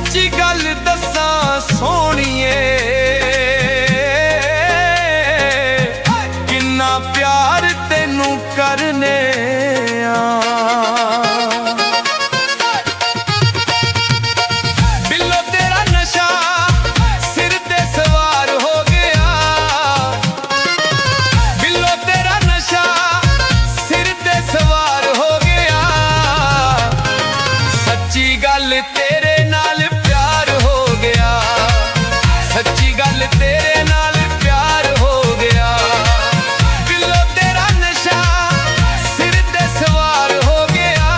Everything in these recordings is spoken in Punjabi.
सच्ची गल दसां सोहणीए किन्ना प्यार तेनू करने बिल्लो तेरा नशा सिर ते सवार हो गया। बिल्लो तेरा नशा सिर ते सवार हो गया। सच्ची गल तेरे नाल प्यार हो गया। सच्ची गल तेरे नाल प्यार हो गया। बिल्लो तेरा नशा सिर ते सवार हो गया।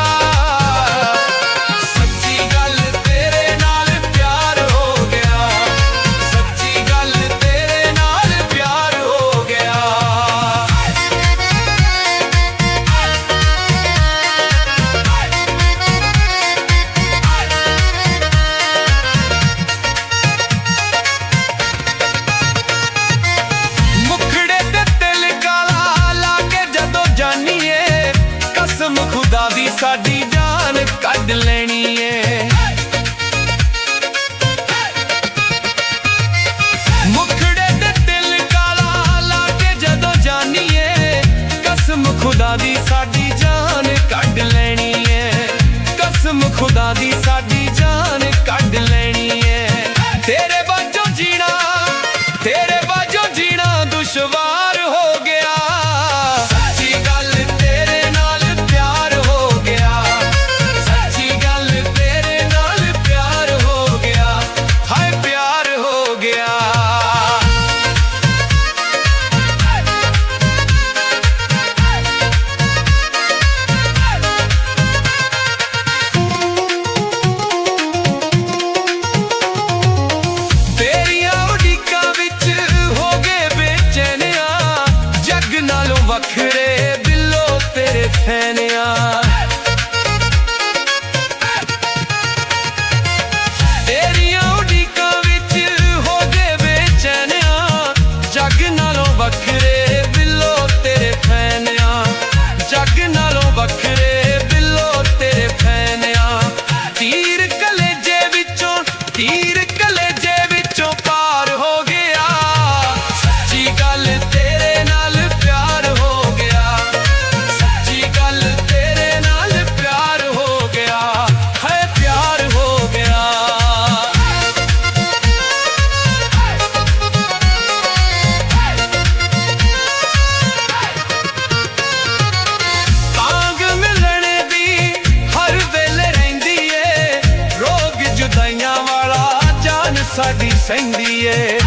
सच्ची गल तेरे नाल प्यार हो गया। सच्ची गल तेरे नाल प्यार हो गया। खुदा दी साडी जान कढ लेनी है। मुखड़े ते दिल काला लाके जदों जानीए कसम खुदा दी साडी जान कढ लेनी है। कसम खुदा दी साडी जान कढ लेनी है। तेरे बाजों जीना तेरे बाजों जीना दुश्वार हो गया। सच्ची गल तेरे नाल प्यार हो गया। सच्ची गल तेरे नाल प्यार हो गया। हाय प्यार हो गया। वखरे बिल्लो तेरे फैनिया तेरिया उड़ीकां विच हो गए बेचैनिया। जग नालों वखरे बिल्लो तेरे फैनिया। जग नालों वखरे बिल्लो तेरे फैनिया। तीर कलेजे विचों पार हो गया। सच्ची गल तेरे नाल प्यार हो गया। सच्ची गल तेरे नाल प्यार हो गया। है प्यार हो गया। तांग मिलने दी हर वेले रहिंदी ए। रोग जुदाइयां वाला जान साडी सहिंदी ए।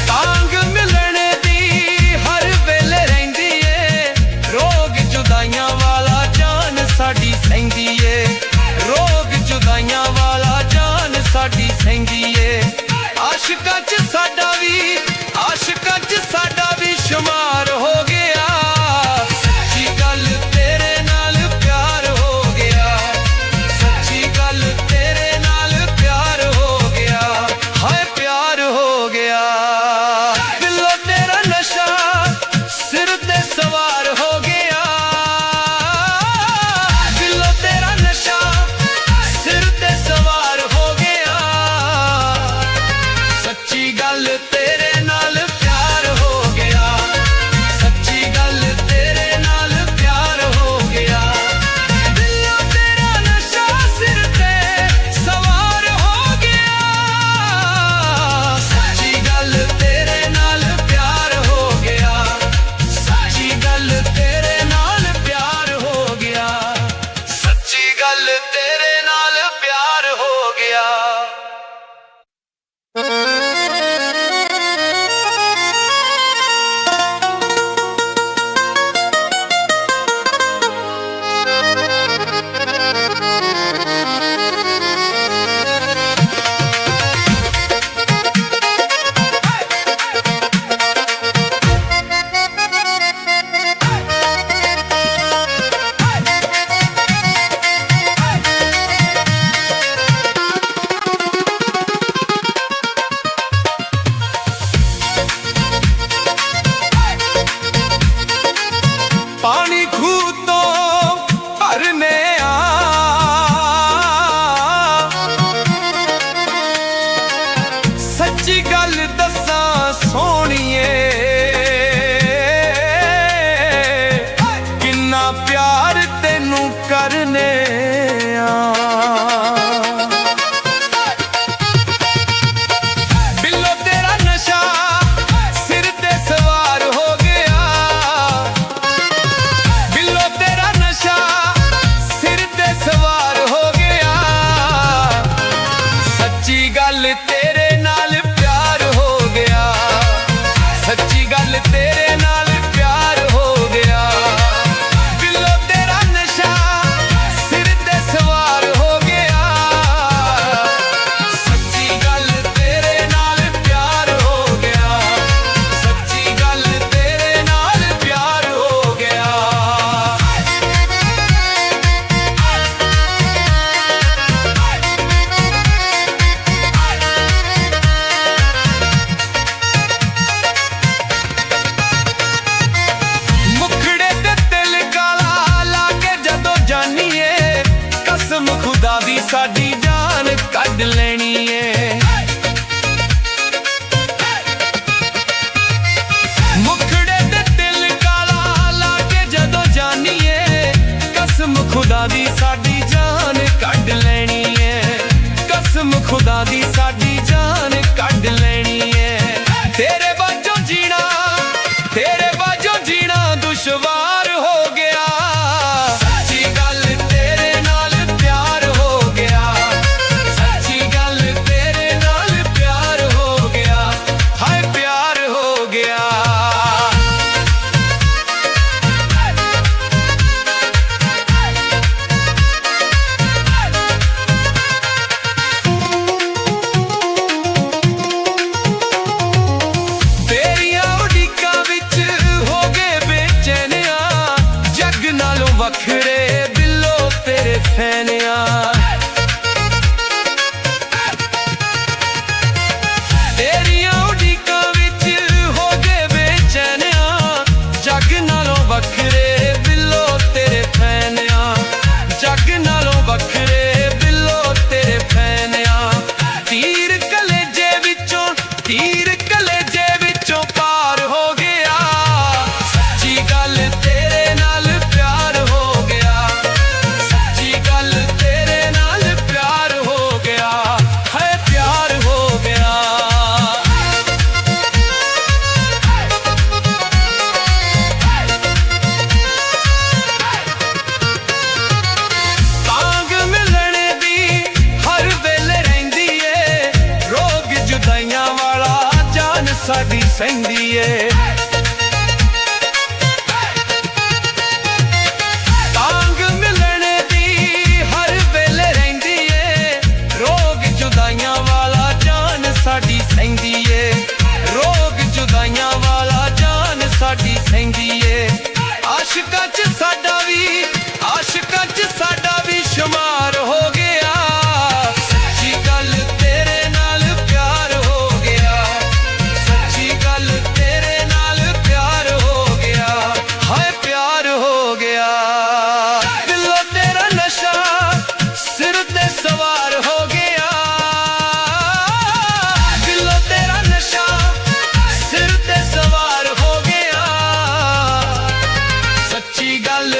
तांग मिलने दी हर वेले रहिंदी ए। रोग जुदाइयां वाला जान साडी सहिंदी ए। रोग जुदाइयां वाला जान साडी सहिंदी ए। आशिकां च साडा भी शुमार हो गया। सच्ची गल तेरे नाल प्यार हो गया। सच्ची गल तेरे नाल प्यार हो गया। हाय प्यार हो गया। बिल्लो तेरा नशा सिर ते सवार हो गया। बिल्लो तेरा नशा सिर ते सवार हो गया। सच्ची गल ਸਾਡੀ ਜਾਨ ਕੱਢ ਲੈਣੀ ਏ। ਮੁਖੜੇ ਤੇ ਦਿਲ ਕਾਲਾ ਲਾ ਕੇ ਜਦੋਂ ਜਾਨੀਏ, ਕਸਮ ਖੁਦਾ ਦੀ ਸਾਡੀ ਜਾਨ ਕੱਢ ਲੈਣੀ ਏ। ਕਸਮ ਖੁਦਾ ਦੀ ਸਾਡੀ ਜਾਨ ਕੱਢ ਲੈਣੀ ਏ। ਤੇਰੇ ਬਾਝੋਂ ਜੀਣਾ, ਤੇਰੇ ਬਾਝੋਂ ਜੀਣਾ ਦੁਸ਼ਵਾਰ ਹੋ ਗਿਆ। ਸੱਚੀ ਗੱਲ ਤੇਰੇ ਨਾਲ ਪਿਆਰ ਹੋ ਗਿਆ। ਸੱਚੀ ਗੱਲ ਤੇਰੇ ਨਾਲ ਪਿਆਰ ਹੋ ਗਿਆ। ਹਾਏ ਪਿਆਰ ਹੋ ਗਿਆ। ਵੱਖਰੇ ਦਿਲੋਂ ਤੇਰੇ ਫੈਨਿਆ, ਤੇਰੀਆਂ ਉਡੀਕਾਂ ਵਿੱਚ ਹੋ ਗਏ ਬੇਚੈਨਿਆ। ਜੱਗ ਨਾਲੋਂ ਵੱਖਰੇ ਦਿਲੋਂ ਤੇਰੇ ਫੈਨਿਆ। ਜੱਗ ਨਾਲੋਂ ਵੱਖਰੇ ਦਿਲੋਂ ਤੇਰੇ ਫੈਨਿਆ। ਤੀਰ ਕਲੇਜੇ ਵਿੱਚੋਂ, ਤੀਰ ਕਲੇਜੇ ਵਿੱਚੋਂ ਪਾਰ ਹੋ ਗਿਆ। ਸੱਚੀ ਗੱਲ ਤੇਰੇ ਨਾਲ ਪਿਆਰ ਹੋ ਗਿਆ। ਸੱਚੀ ਗੱਲ ਤੇਰੇ ਨਾਲ ਪਿਆਰ ਹੋ ਗਿਆ। ਹੈ ਪਿਆਰ ਹੋ ਗਿਆ। ਤਾਂਗ ਮਿਲਣੇ ਦੀ ਹਰ ਵੇਲੇ ਰਹਿੰਦੀ ਏ। ਰੋਗ ਜੁਦਾਈਆਂ ਵਾਲਾ ਜਾਨ ਸਾਡੀ ਸਹਿੰਦੀ ਏ। ਸਾਡੀ ਸਹਿੰਦੀ ਏ। ਰੋਗ ਜੁਦਾਈਆਂ ਵਾਲਾ ਜਾਨ ਸਾਡੀ ਸਹਿੰਦੀ ਏ। ਆਸ਼ਿਕਾਂ 'ਚ ਸਾਡਾ ਵੀ, ਆਸ਼ਿਕਾਂ 'ਚ ਸਾਡਾ ਵੀ ਸ਼ੁਮਾਰ ਹੋ ਗਿਆ। ਸੱਚੀ ਗੱਲ ਤੇਰੇ ਨਾਲ ਪਿਆਰ ਹੋ ਗਿਆ। ਸੱਚੀ ਗੱਲ ਤੇਰੇ ਨਾਲ ਪਿਆਰ ਹੋ ਗਿਆ। ਹਾਏ ਪਿਆਰ ਹੋ ਗਿਆ। ਦਿਲੋਂ ਤੇਰਾ ਨਸ਼ਾ ਸਿਰ ਤੇ ਸਵਾਰ ਹੋ ਗਿਆ। ਸੱਚੀ ਗੱਲ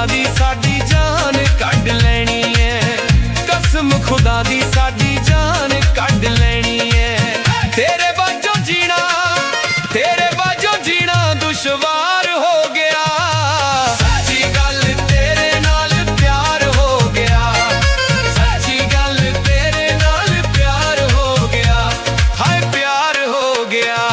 ਖੁਦਾ ਦੀ ਸਾਡੀ ਜਾਨ ਕੱਢ ਲੈਣੀ ਏ ਕਸਮ ਖੁਦਾ ਦੀ ਸਾਡੀ ਜਾਨ ਕੱਢ ਲੈਣੀ ਏ ਤੇਰੇ ਬਾਝੋਂ ਜੀਣਾ ਦੁਸ਼ਵਾਰ ਹੋ ਗਿਆ ਸੱਚੀ ਗੱਲ ਤੇਰੇ ਨਾਲ ਪਿਆਰ ਹੋ ਗਿਆ ਸੱਚੀ ਗੱਲ ਤੇਰੇ ਨਾਲ ਪਿਆਰ ਹੋ ਗਿਆ ਹਾਏ ਪਿਆਰ ਹੋ ਗਿਆ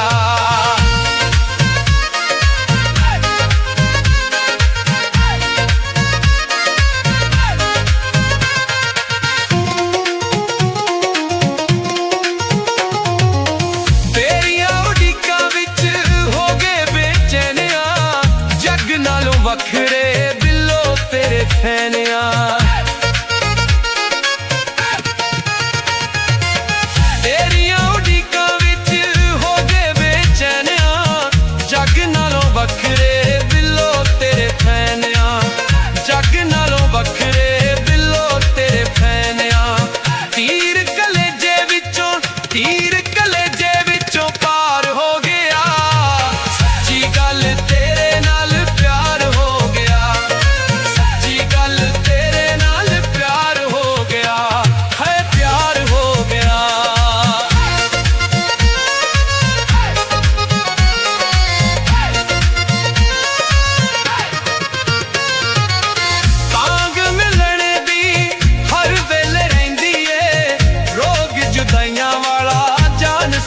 ਵੱਖਰੇ ਬਿੱਲੋ ਤੇਰੇ ਫੈਨਿਆਂ ਤੇਰੀਆਂ ਉਡੀਕਾਂ ਵਿੱਚ ਹੋ ਗਏ ਬੇਚੈਨਿਆਂ ਜੱਗ ਨਾਲੋਂ ਵੱਖਰੇ ਬਿੱਲੋ ਤੇਰੇ ਫੈਨਿਆਂ ਜੱਗ ਨਾਲੋਂ ਵੱਖਰੇ ਬਿੱਲੋ ਤੇਰੇ ਫੈਨਿਆਂ ਤੀਰ ਕਲੇਜੇ ਵਿੱਚੋਂ ਪਾਰ ਹੋ ਗਿਆ ਸੱਚੀ ਗੱਲ ਤੇਰੇ ਨਾਲ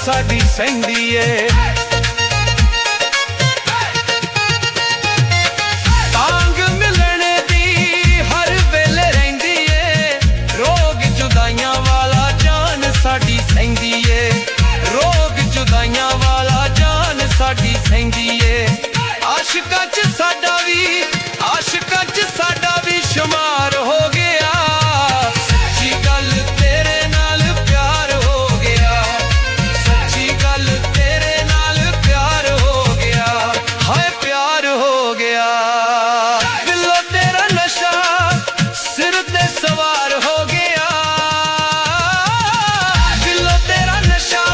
ਸਾਡੀ ਸਹਿੰਦੀ ਏ ਤਾਂਗ ਮਿਲਣ ਦੀ ਹਰ ਵੇਲੇ ਰਹਿੰਦੀ ਏ ਰੋਗ ਜੁਦਾਈਆਂ ਵਾਲਾ ਜਾਨ ਸਾਡੀ ਸਹਿੰਦੀ ਏ ਰੋਗ ਜੁਦਾਈਆਂ ਵਾਲਾ ਜਾਨ ਸਾਡੀ ਸਹਿੰਦੀ ਏ ਆਸ਼ਿਕਾਂ 'ਚ ਸਾਡਾ ਵੀ ਸ਼ੁਮਾਰ ਹੋ ਗਿਆ ਸੱਚੀ ਗੱਲ ਤੇਰੇ ਨਾਲ ਪਿਆਰ ਹੋ ਗਿਆ ਤੇਰੇ ਨਾਲ ਪਿਆਰ ਹੋ ਗਿਆ ਹਾਏ ਪਿਆਰ ਹੋ ਗਿਆ ਬਿੱਲੋ ਤੇਰਾ ਨਸ਼ਾ ਸਿਰ ਤੇ ਸਵਾਰ ਹੋ ਗਿਆ ਬਿੱਲੋ ਤੇਰਾ ਨਸ਼ਾ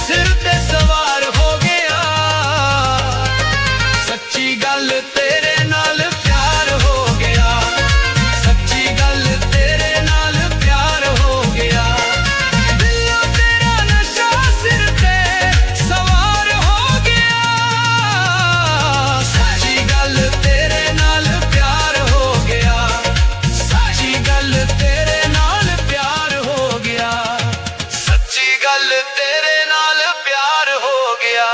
ਸਿਰ ਤੇ ਸਵਾਰ ਹੋ ਗਿਆ ਸੱਚੀ ਗੱਲ ਤੇਰੇ ਨਾਲ ਪਿਆਰ ਹੋ ਗਿਆ ਸੱਚੀ ਗੱਲ ਤੇਰੇ ਨਾਲ ਪਿਆਰ ਹੋ ਗਿਆ ਬਿੱਲੋ ਤੇਰਾ ਨਸ਼ਾ ਸਿਰ ਤੇ ਤੇਰੇ ਨਾਲ ਪਿਆਰ ਹੋ ਗਿਆ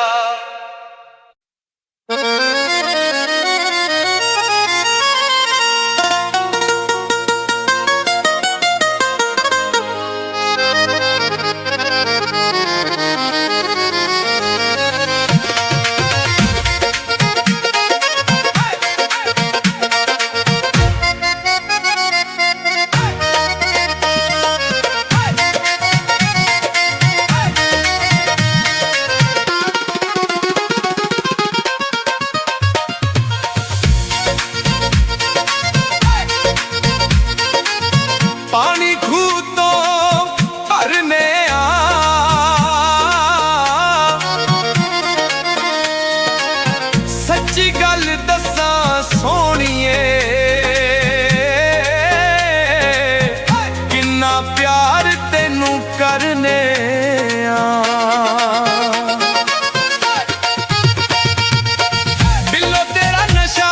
ਪਾਣੀ ਖੂਹ ਤੋਂ ਭਰਨੇ ਆ ਸੱਚੀ ਗੱਲ ਦੱਸਾਂ ਸੋਹਣੀਏ ਕਿੰਨਾ ਪਿਆਰ ਤੈਨੂੰ ਕਰਨੇ ਆ ਬਿੱਲੋ ਤੇਰਾ ਨਸ਼ਾ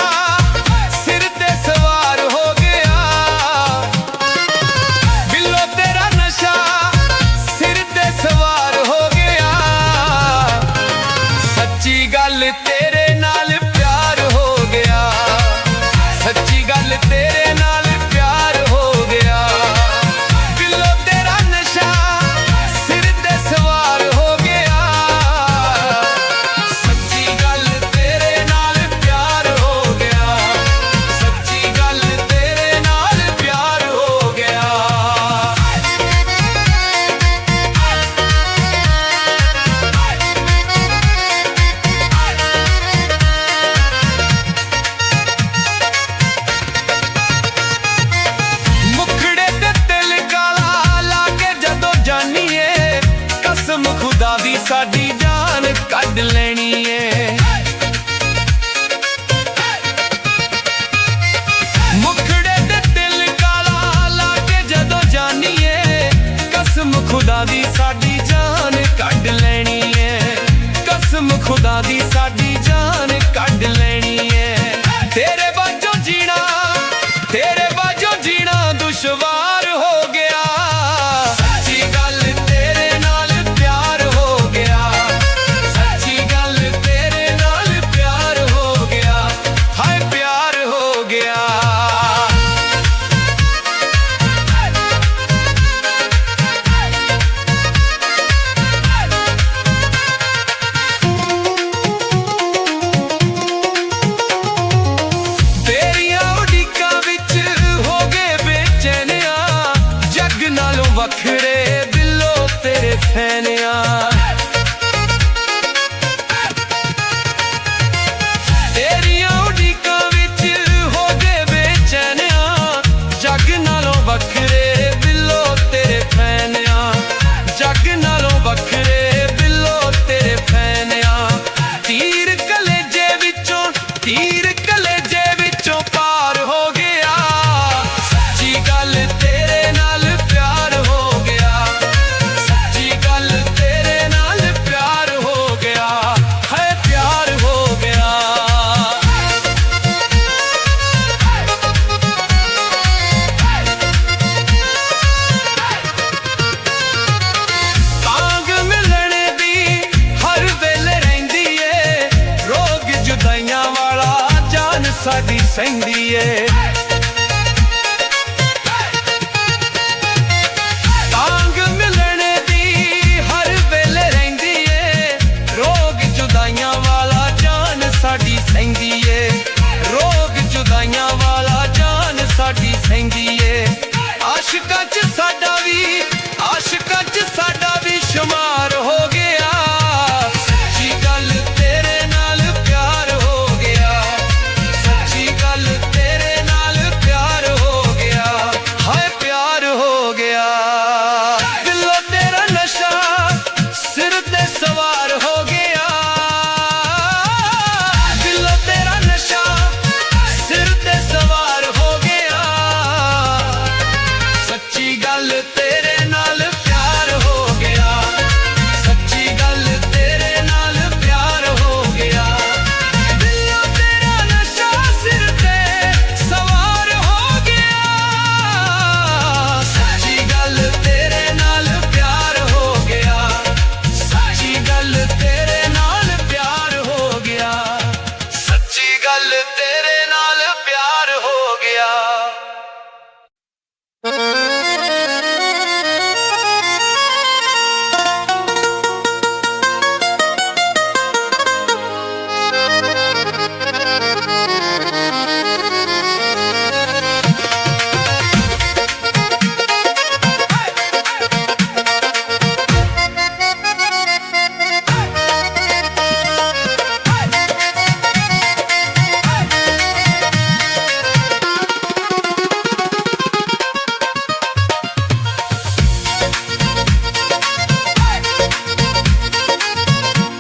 ਸਿਰ ਤੇ ਸਵਾਰ ਹੋ ਗਿਆ ਬਿੱਲੋ ਤੇਰਾ ਨਸ਼ਾ ਸਿਰ ਤੇ ਸਵਾਰ ਹੋ ਗਿਆ ਸੱਚੀ ਗੱਲ ਤੇਰੇ ਨਾਲ ਪਿਆਰ ਹੋ ਗਿਆ ਸੱਚੀ ਗੱਲ ਤੇਰੇ ਨਾਲ ਪਿਆਰ ਹੋ ਗਿਆ ਬਿੱਲੋ ਤੇਰਾ ਨਸ਼ਾ ਸਿਰ ਤੇ ਸਵਾਰ ਹੋ ਗਿਆ ਸੱਚੀ ਗੱਲ ਤੇਰੇ ਨਾਲ ਪਿਆਰ ਹੋ ਗਿਆ ਸੱਚੀ ਗੱਲ ਤੇਰੇ ਨਾਲ ਪਿਆਰ ਹੋ ਗਿਆ ਖੁਦਾ ਦੀ ਸਾਡੀ ਜਾਨ ਕੱਢ ਲੈਣੀ ਏ ਖੁਦਾ ਦੀ ਸਾਡੀ ਜਾਨ ਕੱਢ ਲੈਣੀ ਏ ਕਸਮ ਖੁਦਾ ਦੀ ਸਾਡੀ ਜਾਨ ਕੱਢ ਲੈਣੀ ਏ ਤੇਰੇ ਬਾਝੋਂ ਜੀਣਾ ਦੁਸ਼ਵਾਰ ਹੋ ਗਿਆ ਸੱਚੀ ਗੱਲ ਤੇਰੇ ਨਾਲ ਪਿਆਰ ਹੋ ਗਿਆ ਸੱਚੀ ਗੱਲ ਤੇਰੇ ਨਾਲ ਪਿਆਰ ਹੋ ਗਿਆ ਹਾਏ ਪਿਆਰ ਹੋ ਗਿਆ ਵੱਖਰੇ ਦਿਲੋਂ ਤੇਰੇ ਫੈਨਿਆ ਤੇਰੀਆਂ ਉਡੀਕਾਂ ਵਿੱਚ ਹੋ ਗਏ ਬੇਚੈਨਿਆ ਜੱਗ ਨਾਲੋਂ ਵੱਖਰੇ ਦਿਲੋਂ ਤੇਰੇ ਫੈਨਿਆ ਜੱਗ ਨਾਲੋਂ ਵੱਖਰੇ ਦਿਲੋਂ ਤੇਰੇ ਫੈਨਿਆ ਤੀਰ ਕਲੇਜੇ ਵਿੱਚੋਂ ਪਾਰ ਹੋ ਗਿਆ ਸੱਚੀ ਗੱਲ ਤੇਰੇ ਨਾਲ ਸਾਡੀ ਸਹਿੰਦੀ ਏ ਤਾਂਗ ਮਿਲਣ ਦੀ ਹਰ ਵੇਲੇ ਰਹਿੰਦੀ ਏ ਰੋਗ ਜੁਦਾਈਆਂ ਵਾਲਾ ਜਾਨ ਸਾਡੀ ਸਹਿੰਦੀ ਏ ਰੋਗ ਜੁਦਾਈਆਂ ਵਾਲਾ ਜਾਨ ਸਾਡੀ ਸਹਿੰਦੀ ਏ ਆਸ਼ਿਕਾਂ 'ਚ ਸਾਡਾ ਵੀ ਸ਼ੁਮਾਰ ਹੋ ਗਿਆ ਸੱਚੀ ਗੱਲ ਤੇਰੇ ਨਾਲ ਪਿਆਰ ਹੋ ਗਿਆ ਤੇਰੇ ਨਾਲ ਪਿਆਰ ਹੋ ਗਿਆ ਹਾਏ ਪਿਆਰ ਹੋ ਗਿਆ ਦਿਲੋਂ ਤੇਰਾ ਨਸ਼ਾ ਸਿਰ ਤੇ ਸਵਾਰ ਹੋ ਗਿਆ ਦਿਲੋਂ ਤੇਰਾ ਨਸ਼ਾ ਸਿਰ ਤੇ ਸਵਾਰ ਹੋ ਗਿਆ ਸੱਚੀ ਗੱਲ ਤੇਰੇ ਨਾਲ ਪਿਆਰ ਹੋ ਗਿਆ ਸੱਚੀ ਗੱਲ ਤੇਰੇ ਨਾਲ ਪਿਆਰ ਹੋ ਗਿਆ ਦਿਲੋਂ ਤੇਰਾ ਨਸ਼ਾ ਸਿਰ ਤੇ ਸਵਾਰ ਹੋ ਗਿਆ ਸੱਚੀ ਗੱਲ ਤੇਰੇ ਨਾਲ ਪਿਆਰ ਹੋ ਗਿਆ ਸੱਚੀ ਗੱਲ ਤੇਰੇ ਨਾਲ ਪਿਆਰ ਹੋ ਗਿਆ ਸੱਚੀ ਗੱਲ ਤੇਰੇ ਨਾਲ ਪਿਆਰ ਹੋ ਗਿਆ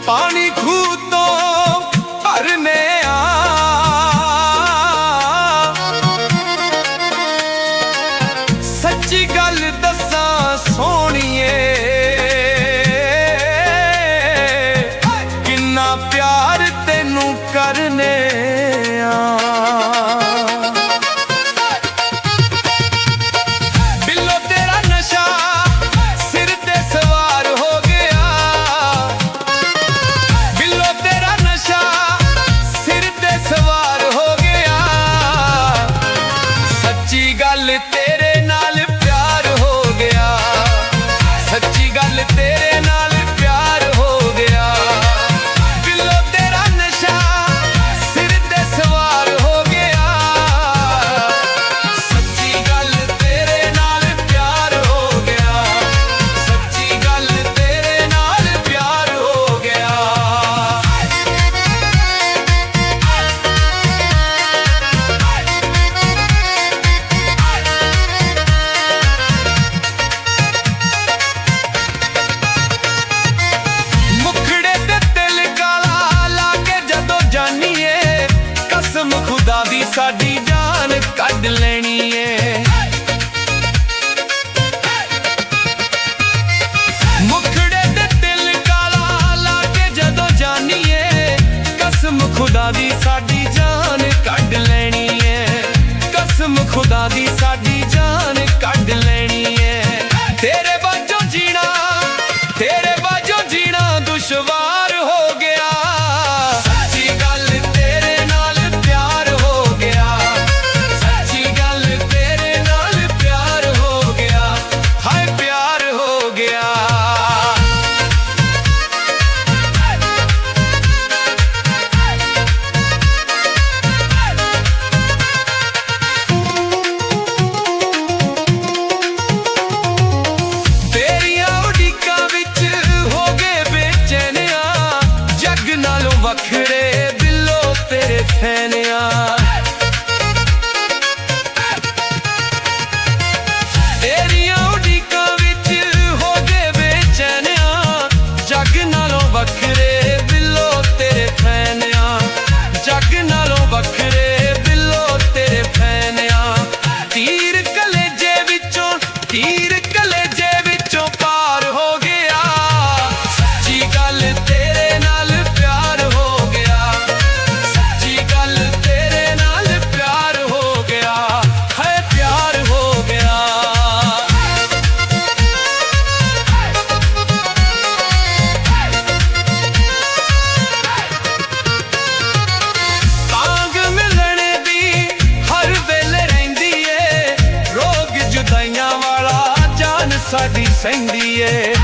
ਪਾਣੀ ਖੂਹ ਤੋਂ ਭਰਨੇ ਆ ਸੱਚੀ ਗੱਲ ਦੱਸਾਂ ਸੋਹਣੀਏ ਕਿੰਨਾ ਪਿਆਰ ਤੈਨੂੰ ਕਰਨੇ ਆ ਬਿੱਲੋ ਤੇਰਾ ਨਸ਼ਾ ਸਿਰ ਤੇ ਸਵਾਰ ਹੋ ਗਿਆ ਬਿੱਲੋ ਤੇਰਾ ਨਸ਼ਾ ਸਿਰ ਤੇ ਸਵਾਰ ਹੋ ਗਿਆ ਸੱਚੀ ਗੱਲ ਤੇਰੇ ਨਾਲ ਪਿਆਰ ਹੋ ਗਿਆ ਸੱਚੀ ਗੱਲ ਤੇਰੇ ਨਾਲ ਪਿਆਰ ਹੋ ਗਿਆ ਬਿੱਲੋ ਤੇਰਾ ਨਸ਼ਾ ਸਿਰ ਤੇ ਸਵਾਰ ਹੋ ਗਿਆ ਸੱਚੀ ਗੱਲ ਤੇਰੇ ਨਾਲ ਪਿਆਰ ਹੋ ਗਿਆ ਸੱਚੀ ਗੱਲ ਤੇਰੇ ਨਾਲ ਪਿਆਰ ਹੋ ਗਿਆ ਖੁਦਾ ਦੀ ਸਾਡੀ ਜਾਨ ਕੱਢ ਲੈਣੀ ਏ ਕਸਮ ਖੁਦਾ ਦੀ ਸਾਡੀ ਜਾਨ ਕੱਢ ਲੈਣੀ ਏ ਕਸਮ ਖੁਦਾ ਦੀ ਸਾਡੀ ਜਾਨ ਕੱਢ ਲੈਣੀ ਏ ਤੇਰੇ ਬਾਝੋਂ ਜੀਣਾ ਦੁਸ਼ਵਾਰ ਹੋ ਗਿਆ ਸੱਚੀ ਗੱਲ ਤੇਰੇ ਨਾਲ ਪਿਆਰ ਹੋ ਗਿਆ ਸੱਚੀ ਗੱਲ ਤੇਰੇ ਨਾਲ ਪਿਆਰ ਹੋ ਗਿਆ ਹਾਏ ਪਿਆਰ ਹੋ ਗਿਆ ਵੱਖਰੇ ਬਿੱਲੋ ਤੇਰੇ ਫੈਨਿਆ ਤੇਰੀਆਂ ਉਡੀਕਾਂ ਵਿੱਚ ਹੋ ਗਏ ਬੇਚੈਨਿਆ ਜੱਗ ਨਾਲੋਂ ਵੱਖਰੇ ਬਿੱਲੋ ਤੇਰੇ ਫੈਨਿਆ ਜੱਗ ਨਾਲੋਂ ਵੱਖਰੇ ਬਿੱਲੋ ਤੇਰੇ ਫੈਨਿਆ ਤੀਰ ਕਲੇਜੇ ਵਿੱਚੋਂ ਪਾਰ ਹੋ ਗਿਆ ਸੱਚੀ ਗੱਲ ਤੇਰੇ ਨਾਲ ਸਾਡੀ ਸਹਿੰਦੀ ਏ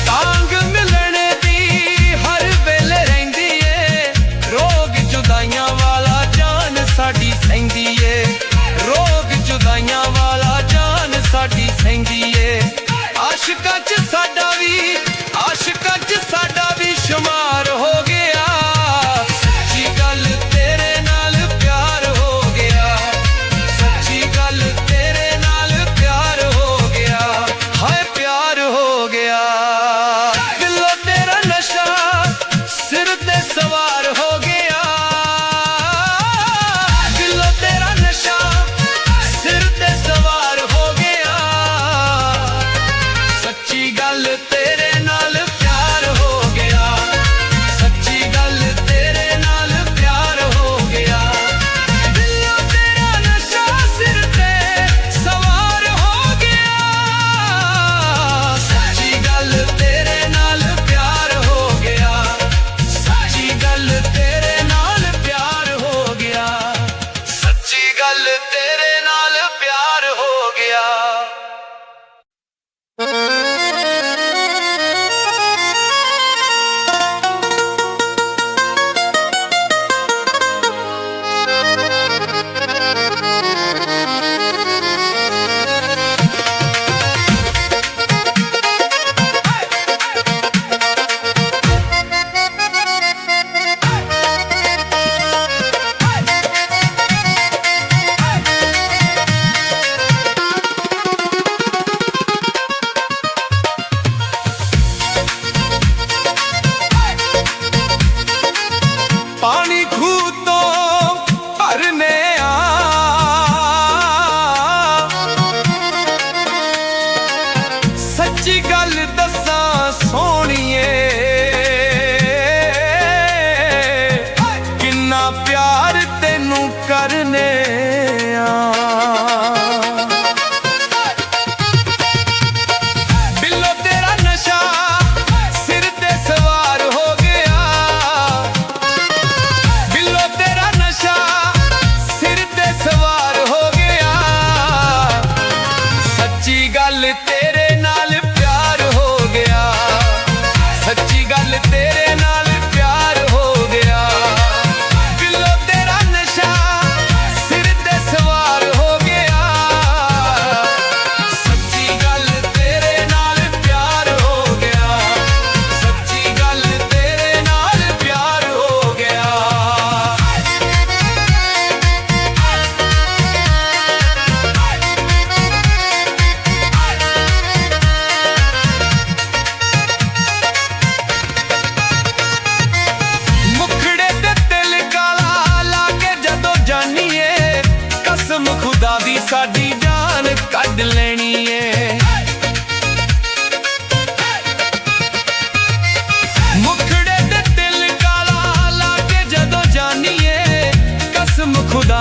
ਤਾਂਗ ਮਿਲਣੇ ਦੀ ਹਰ ਵੇਲੇ ਰਹਿੰਦੀ ਏ ਰੋਗ ਜੁਦਾਈਆਂ ਵਾਲਾ ਜਾਨ ਸਾਡੀ ਸਹਿੰਦੀ ਏ ਰੋਗ ਜੁਦਾਈਆਂ ਵਾਲਾ ਜਾਨ ਸਾਡੀ ਸਹਿੰਦੀ ਏ ਆਸ਼ਿਕਾਂ 'ਚ ਸਾਡਾ ਵੀ ਸ਼ੁਮਾਰ ਹੋ ਗਿਆ ਸੱਚੀ ਗੱਲ ਤੇਰੇ ਨਾਲ ਪਿਆਰ ਹੋ ਗਿਆ ਸੱਚੀ ਗੱਲ ਤੇਰੇ ਨਾਲ ਪਿਆਰ ਹੋ ਗਿਆ ਹਾਏ ਪਿਆਰ ਹੋ ਗਿਆ ਦਿਲੋਂ ਤੇਰਾ ਨਸ਼ਾ ਸਿਰ ਤੇ ਸਵਾਰ ਹੋ ਗਿਆ ਦਿਲੋਂ ਤੇਰਾ ਨਸ਼ਾ ਸਿਰ ਤੇ ਸਵਾਰ ਹੋ ਗਿਆ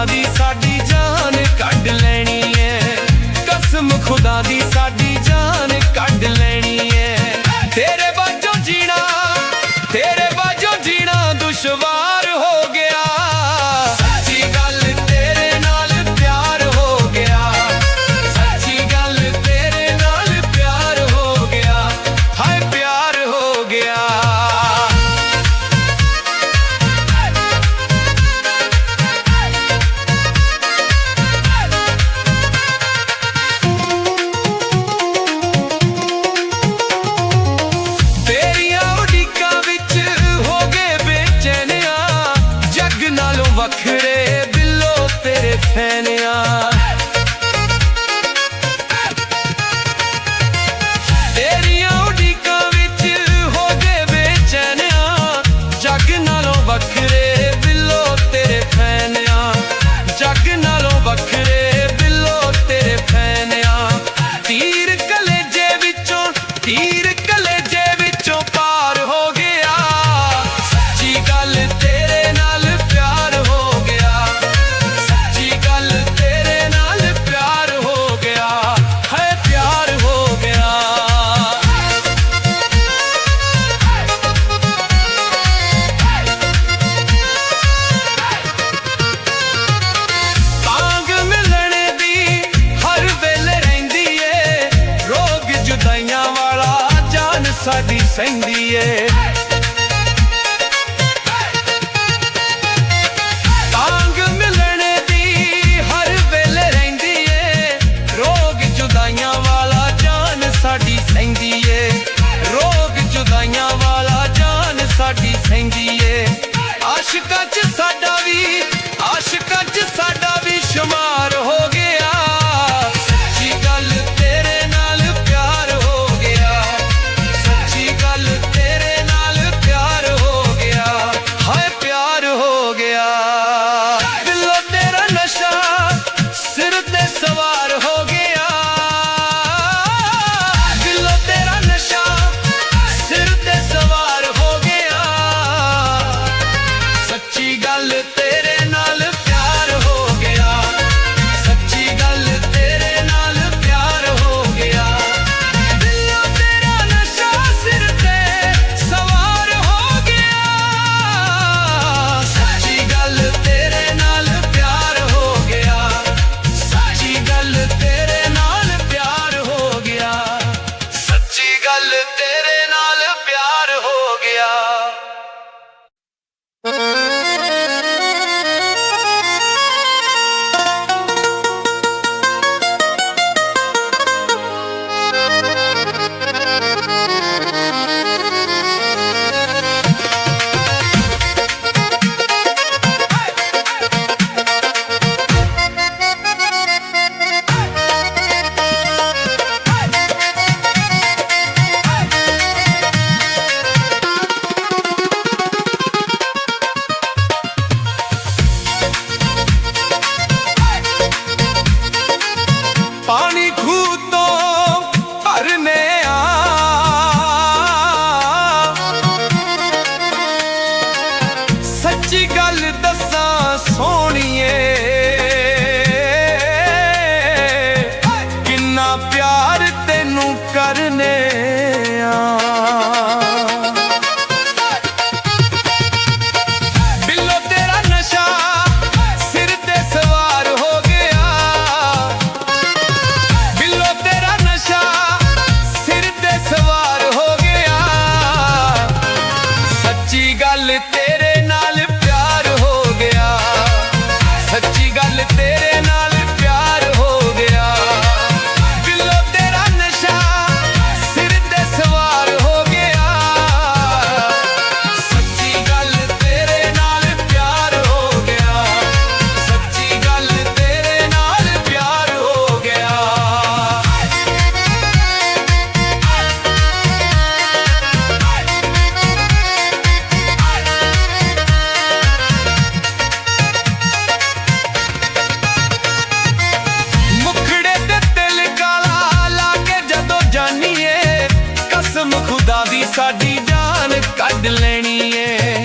ਖੁਦਾ ਦੀ ਸਾਡੀ ਜਾਨ ਕੱਢ ਲੈਣੀ ਏ ਕਸਮ ਖੁਦਾ ਦੀ ਸਾਡੀ ਜਾਨ ਕੱਢ ਲੈਣੀ ਏ ਤੇਰੇ ਬਾਝੋਂ ਜੀਣਾ ਦੁਸ਼ਵਾਰ ਹੋ ਗਿਆ ਸੱਚੀ ਗੱਲ ਤੇਰੇ ਨਾਲ ਪਿਆਰ ਹੋ ਗਿਆ ਸੱਚੀ ਗੱਲ ਤੇਰੇ ਨਾਲ ਪਿਆਰ ਹੋ ਗਿਆ ਹਾਏ ਪਿਆਰ ਹੋ ਗਿਆ ਵੱਖਰੇ ਬਿੱਲੋ ਤੇਰੇ ਫੈਨਿਆਂ ਤੇਰੀਆਂ ਉਡੀਕਾਂ ਵਿੱਚ ਹੋ ਗਏ ਬੇਚੈਨਿਆਂ ਜੱਗ ਨਾਲੋਂ ਵੱਖਰੇ ਬਿੱਲੋ ਤੇਰੇ ਫੈਨਿਆਂ ਜੱਗ ਨਾਲੋਂ ਵੱਖਰੇ ਬਿੱਲੋ ਤੇਰੇ ਫੈਨਿਆਂ ਤੀਰ ਕਲੇਜੇ ਵਿੱਚੋਂ ਪਾਰ ਹੋ ਗਿਆ ਸੱਚੀ ਗੱਲ ਤੇਰੇ ਨਾਲ ਪਿਆਰ ਹੋ ਗਿਆ ਸੱਚੀ ਗੱਲ ਤੇਰੇ ਨਾਲ ਪਿਆਰ ਹੋ ਗਿਆ ਹੈ ਪਿਆਰ ਹੋ ਗਿਆ ਤਾਂਗ ਮਿਲਣੇ ਦੀ ਹਰ ਵੇਲੇ ਰਹਿੰਦੀ ਏ ਰੋਗ ਜੁਦਾਈਆਂ ਵਾਲਾ ਜਾਨ ਸਾਡੀ ਸਹਿੰਦੀ ਏ ਸਾਡੀ ਸਹਿੰਦੀ ਏ ਰੋਗ ਜੁਦਾਈਆਂ ਵਾਲਾ ਜਾਨ ਸਾਡੀ ਸਹਿੰਦੀ ਏ ਆਸ਼ਿਕਾਂ 'ਚ ਸਾਡਾ ਵੀ ਸ਼ੁਮਾਰ ਹੋ ਗਿਆ ਸੱਚੀ ਗੱਲ ਤੇਰੇ ਨਾਲ ਪਿਆਰ ਹੋ ਗਿਆ ਸੱਚੀ ਗੱਲ ਤੇਰੇ ਨਾਲ ਪਿਆਰ ਹੋ ਗਿਆ ਹਾਏ ਪਿਆਰ ਹੋ ਗਿਆ ਦਿਲੋਂ ਤੇਰਾ ਨਸ਼ਾ ਸਿਰ ਤੇ ਸਵਾਰ ਹੋ ਗਿਆ ਸੱਚੀ ਗੱਲ ਤੇਰੇ ਨਾਲ ਪਿਆਰ ਹੋ ਗਿਆ ਸੱਚੀ ਗੱਲ ਤੇਰੇ ਨਾਲ ਪਿਆਰ ਹੋ ਗਿਆ ਦਿਲੋਂ ਤੇਰਾ ਨਸ਼ਾ ਸਿਰ ਤੇ ਸਵਾਰ ਹੋ ਗਿਆ ਸੱਚੀ ਗੱਲ ਤੇਰੇ ਨਾਲ ਪਿਆਰ ਹੋ ਗਿਆ ਸੱਚੀ ਗੱਲ ਤੇਰੇ ਨਾਲ ਪਿਆਰ ਹੋ ਗਿਆ ਸੱਚੀ ਗੱਲ ਤੇਰੇ ਨਾਲ ਪਿਆਰ ਹੋ ਗਿਆ ਪਾਣੀ ਖੂਹ ਤੋਂ ਭਰਨੇ ਆ ਸੱਚੀ ਗੱਲ ਦੱਸਾਂ ਸੋਹਣੀਏ ਕਿੰਨਾ ਪਿਆਰ ਤੈਨੂੰ ਕਰਨੇ ਆ ਬਿੱਲੋ ਤੇਰਾ ਨਸ਼ਾ ਸਿਰ ਤੇ ਸਵਾਰ ਹੋ ਗਿਆ ਬਿੱਲੋ ਤੇਰਾ ਨਸ਼ਾ ਸਿਰ ਤੇ ਸਵਾਰ ਹੋ ਗਿਆ ਸੱਚੀ ਗੱਲ ਤੇਰੇ ਨਾਲ ਪਿਆਰ ਹੋ ਗਿਆ ਸੱਚੀ ਗੱਲ ਤੇਰੇ ਨਾਲ ਪਿਆਰ ਹੋ ਗਿਆ ਬਿੱਲੋ ਤੇਰਾ ਨਸ਼ਾ ਸਿਰ ਤੇ ਸਵਾਰ ਹੋ ਗਿਆ ਸੱਚੀ ਗੱਲ ਤੇਰੇ ਨਾਲ ਪਿਆਰ ਹੋ ਗਿਆ ਸੱਚੀ ਗੱਲ ਤੇਰੇ ਨਾਲ ਪਿਆਰ ਹੋ ਗਿਆ ਖੁਦਾ ਦੀ ਸਾਡੀ ਜਾਨ ਕੱਢ ਲੈਣੀ ਏ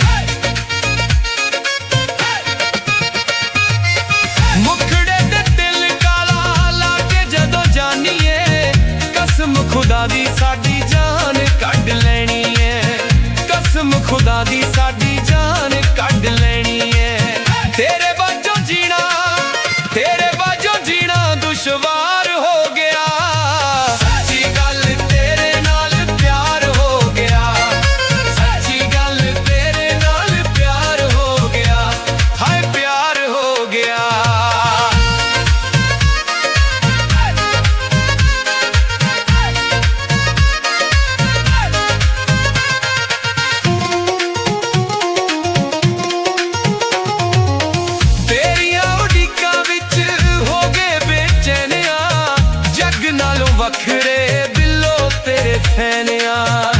ਬੇਚੈਨ ਆ